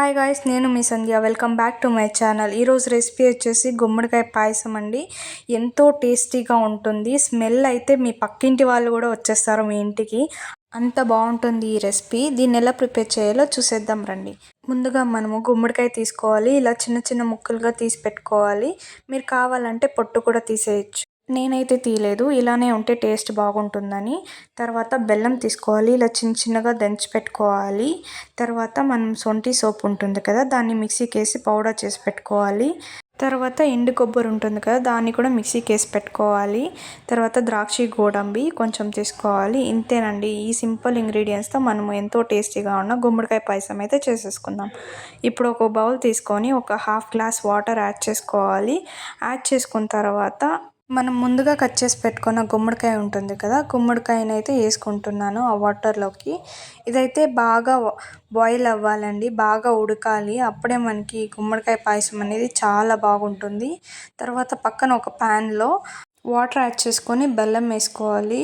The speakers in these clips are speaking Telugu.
హాయ్ గాయ్స్, నేను మీ Sandhya. Welcome back to my channel. ఈరోజు రెసిపీ వచ్చేసి గుమ్మడికాయ పాయసం అండి. ఎంతో టేస్టీగా ఉంటుంది. స్మెల్ అయితే మీ పక్కింటి వాళ్ళు కూడా వచ్చేస్తారు మీ ఇంటికి, అంత బాగుంటుంది ఈ రెసిపీ. దీన్ని ఎలా ప్రిపేర్ చేయాలో చూసేద్దాం రండి. ముందుగా మనము గుమ్మడికాయ తీసుకోవాలి. ఇలా చిన్న చిన్న ముక్కలుగా తీసి పెట్టుకోవాలి. మీరు కావాలంటే పొట్టు కూడా తీసేయచ్చు. నేనైతే తీయలేదు, ఇలానే ఉంటే టేస్ట్ బాగుంటుందని. తర్వాత బెల్లం తీసుకోవాలి. ఇలా చిన్న చిన్నగా దంచి పెట్టుకోవాలి. తర్వాత మనం సొంటి సోప్ ఉంటుంది కదా, దాన్ని మిక్సీకి వేసి పౌడర్ చేసి పెట్టుకోవాలి. తర్వాత ఎండు కొబ్బరి ఉంటుంది కదా, దాన్ని కూడా మిక్సీకి వేసి పెట్టుకోవాలి. తర్వాత ద్రాక్షి గోడంబి కొంచెం తీసుకోవాలి. ఇంతేనండి. ఈ సింపుల్ ఇంగ్రీడియంట్స్తో మనము ఎంతో టేస్టీగా ఉన్న గుమ్మడికాయ పాయసం అయితే చేసేసుకుందాం. ఇప్పుడు ఒక బౌల్ తీసుకొని ఒక హాఫ్ గ్లాస్ వాటర్ యాడ్ చేసుకోవాలి. యాడ్ చేసుకున్న తర్వాత మనం ముందుగా కట్ చేసి పెట్టుకున్న గుమ్మడికాయ ఉంటుంది కదా, గుమ్మడికాయని అయితే వేసుకుంటున్నాను ఆ వాటర్లోకి. ఇదైతే బాగా బాయిల్ అవ్వాలండి, బాగా ఉడకాలి. అప్పుడే మనకి గుమ్మడికాయ పాయసం అనేది చాలా బాగుంటుంది. తర్వాత పక్కన ఒక ప్యాన్లో వాటర్ యాడ్ చేసుకొని బెల్లం వేసుకోవాలి.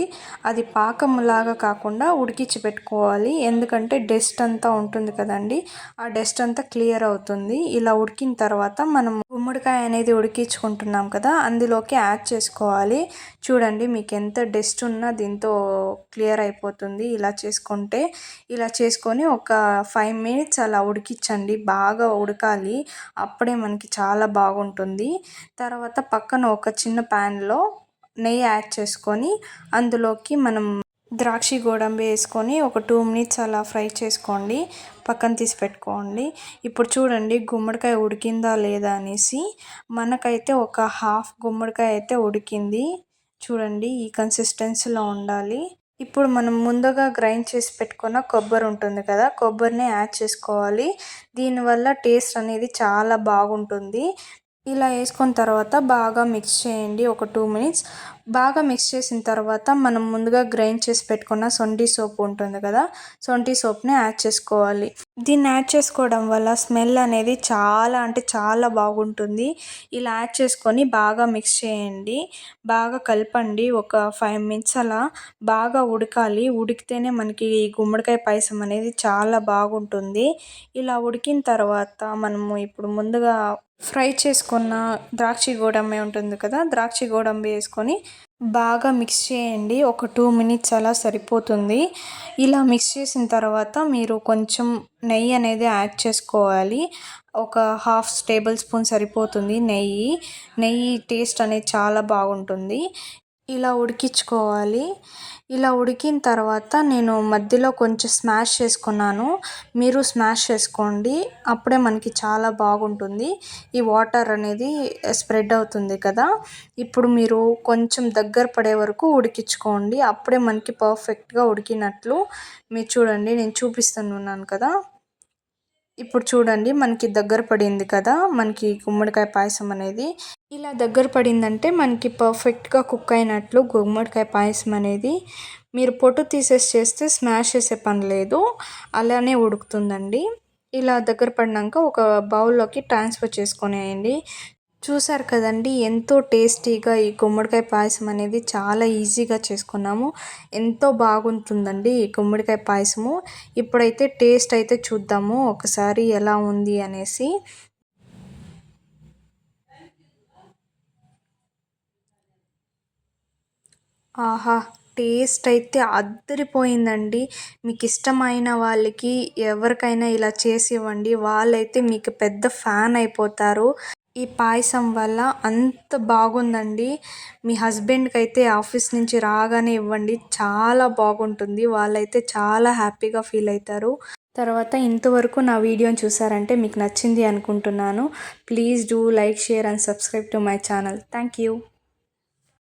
అది పాకంలాగా కాకుండా ఉడికించి పెట్టుకోవాలి. ఎందుకంటే డస్ట్ అంతా ఉంటుంది కదండి, ఆ డస్ట్ అంతా క్లియర్ అవుతుంది. ఇలా ఉడికిన తర్వాత మనం గుమ్మడికాయ అనేది ఉడికించుకుంటున్నాం కదా, అందులోకి యాడ్ చేసుకోవాలి. చూడండి, మీకు ఎంత డస్ట్ ఉన్నా దీంతో క్లియర్ అయిపోతుంది ఇలా చేసుకుంటే. ఇలా చేసుకొని ఒక 5 minutes అలా ఉడికించండి. బాగా ఉడకాలి, అప్పుడే మనకి చాలా బాగుంటుంది. తర్వాత పక్కన ఒక చిన్న ప్యాన్లో నెయ్యి యాడ్ చేసుకొని అందులోకి మనం ద్రాక్షి గోడంబి వేసుకొని ఒక 2 minutes అలా ఫ్రై చేసుకోండి. పక్కన తీసి పెట్టుకోండి. ఇప్పుడు చూడండి గుమ్మడికాయ ఉడికిందా లేదా అనేసి. మనకైతే ఒక హాఫ్ గుమ్మడికాయ అయితే ఉడికింది. చూడండి, ఈ కన్సిస్టెన్సీలో ఉండాలి. ఇప్పుడు మనం ముందుగా గ్రైండ్ చేసి పెట్టుకున్న కొబ్బరి ఉంటుంది కదా, కొబ్బరిని యాడ్ చేసుకోవాలి. దీనివల్ల టేస్ట్ అనేది చాలా బాగుంటుంది. ఇలా వేసుకున్న తర్వాత బాగా మిక్స్ చేయండి ఒక 2 minutes. బాగా మిక్స్ చేసిన తర్వాత మనం ముందుగా గ్రైండ్ చేసి పెట్టుకున్న సొంటి సోప్ ఉంటుంది కదా, సొంటి సోప్ని యాడ్ చేసుకోవాలి. దీన్ని యాడ్ చేసుకోవడం వల్ల స్మెల్ అనేది చాలా అంటే చాలా బాగుంటుంది. ఇలా యాడ్ చేసుకొని బాగా మిక్స్ చేయండి, బాగా కలపండి. ఒక 5 minutes అలా బాగా ఉడకాలి. ఉడికితేనే మనకి ఈ గుమ్మడికాయ పాయసం అనేది చాలా బాగుంటుంది. ఇలా ఉడికిన తర్వాత మనము ఇప్పుడు ముందుగా ఫ్రై చేసుకున్న ద్రాక్షి గోడంబి ఉంటుంది కదా, ద్రాక్షి గోడంబి వేసుకొని బాగా మిక్స్ చేయండి. ఒక 2 minutes అలా సరిపోతుంది. ఇలా మిక్స్ చేసిన తర్వాత మీరు కొంచెం నెయ్యి అనేది యాడ్ చేసుకోవాలి. ఒక హాఫ్ టేబుల్ స్పూన్ సరిపోతుంది నెయ్యి. నెయ్యి టేస్ట్ అనేది చాలా బాగుంటుంది. ఇలా ఉడికించుకోవాలి. ఇలా ఉడికిన తర్వాత నేను మధ్యలో కొంచెం స్మాష్ చేసుకున్నాను. మీరు స్మాష్ చేసుకోండి, అప్పుడే మనకి చాలా బాగుంటుంది. ఈ వాటర్ అనేది స్ప్రెడ్ అవుతుంది కదా. ఇప్పుడు మీరు కొంచెం దగ్గర పడే వరకు ఉడికించుకోండి, అప్పుడే మనకి పర్ఫెక్ట్గా ఉడికినట్లు. మీరు చూడండి, నేను చూపిస్తున్నాను కదా. ఇప్పుడు చూడండి, మనకి దగ్గర పడింది కదా మనకి గుమ్మడికాయ పాయసం అనేది. ఇలా దగ్గర పడిందంటే మనకి పర్ఫెక్ట్గా కుక్ అయినట్లు గుమ్మడికాయ పాయసం అనేది. మీరు పొట్టు తీసేసి చేస్తే స్మాష్ చేసే పని లేదు, అలానే ఉడుకుతుందండి. ఇలా దగ్గర పడినాక ఒక బౌల్లోకి ట్రాన్స్ఫర్ చేసుకునేయండి. చూసారు కదండి, ఎంతో టేస్టీగా ఈ గుమ్మడికాయ పాయసం అనేది చాలా ఈజీగా చేసుకున్నాము. ఎంతో బాగుంటుందండి ఈ గుమ్మడికాయ పాయసము. ఇప్పుడైతే టేస్ట్ అయితే చూద్దాము ఒకసారి ఎలా ఉంది అనేసి. ఆహా, టేస్ట్ అయితే అద్దరిపోయిందండి. మీకు ఇష్టమైన వాళ్ళకి ఎవరికైనా ఇలా చేసి ఇవ్వండి, వాళ్ళైతే మీకు పెద్ద ఫ్యాన్ అయిపోతారు. ఈ పాయసం వల్ల అంత బాగుందండి. మీ హస్బెండ్కి అయితే ఆఫీస్ నుంచి రాగానే ఇవ్వండి, చాలా బాగుంటుంది. వాళ్ళైతే చాలా హ్యాపీగా ఫీల్ అవుతారు. తర్వాత ఇంతవరకు నా వీడియోని చూసారంటే మీకు నచ్చింది అనుకుంటున్నాను. Please do like, share and subscribe to my channel. Thank you.